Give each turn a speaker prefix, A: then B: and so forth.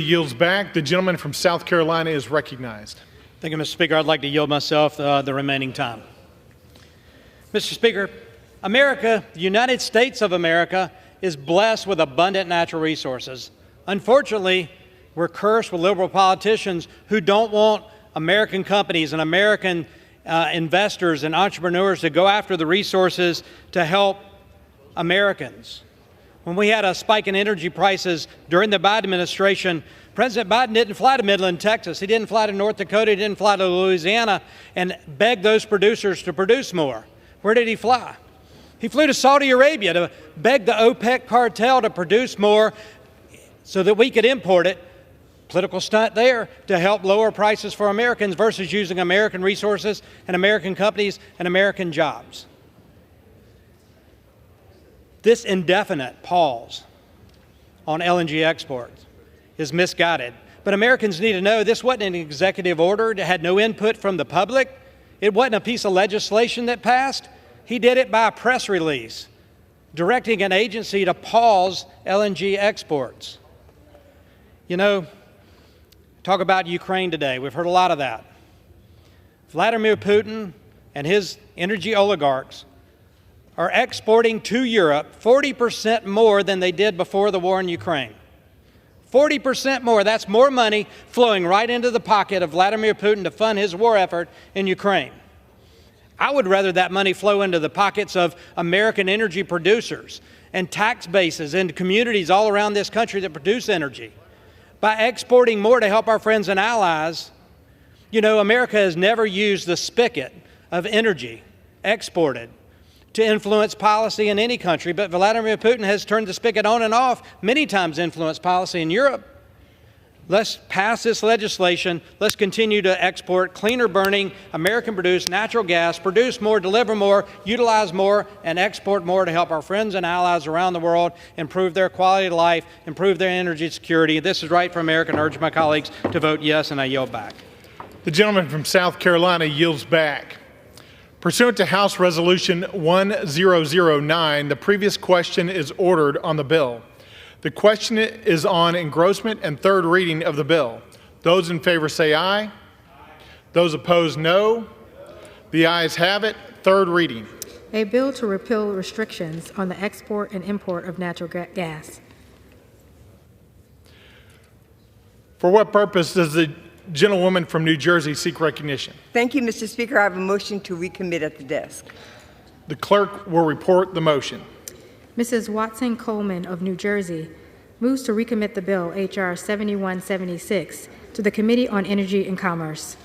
A: Yields back. The gentleman from South Carolina is recognized.
B: Thank you, Mr. Speaker. I'd like to yield myself the remaining time. Mr. Speaker, America, the United States of America, is blessed with abundant natural resources. Unfortunately, we're cursed with liberal politicians who don't want American companies and American investors and entrepreneurs to go after the resources to help Americans. When we had a spike in energy prices during the Biden administration, President Biden didn't fly to Midland, Texas. He didn't fly to North Dakota. He didn't fly to Louisiana and beg those producers to produce more. Where did he fly? He flew to Saudi Arabia to beg the OPEC cartel to produce more so that we could import it. Political stunt there to help lower prices for Americans versus using American resources and American companies and American jobs. This indefinite pause on LNG exports is misguided. But Americans need to know this wasn't an executive order. It had no input from the public. It wasn't a piece of legislation that passed. He did it by a press release, directing an agency to pause LNG exports. You know, talk about Ukraine today. We've heard a lot of that. Vladimir Putin and his energy oligarchs are exporting to Europe 40% more than they did before the war in Ukraine. 40% more. That's more money flowing right into the pocket of Vladimir Putin to fund his war effort in Ukraine. I would rather that money flow into the pockets of American energy producers and tax bases and communities all around this country that produce energy. By exporting more to help our friends and allies, you know, America has never used the spigot of energy exported to influence policy in any country, but Vladimir Putin has turned the spigot on and off, many times influenced policy in Europe. Let's pass this legislation. Let's continue to export cleaner burning, American-produced natural gas, produce more, deliver more, utilize more, and export more to help our friends and allies around the world improve their quality of life, improve their energy security. This is right for America, and I urge my colleagues to vote yes, and I yield back.
A: The gentleman from South Carolina yields back. Pursuant to House Resolution 1009, the previous question is ordered on the bill. The question is on engrossment and third reading of the bill. Those in favor say aye. Aye. Those opposed, no. The ayes have it. Third reading.
C: A bill to repeal restrictions on the export and import of natural gas.
A: For what purpose does the gentlewoman from New Jersey seek recognition?
D: Thank you, Mr. Speaker. I have a motion to recommit at the desk.
A: The clerk will report the motion.
C: Mrs. Watson Coleman of New Jersey moves to recommit the bill, H.R. 7176, to the Committee on Energy and Commerce.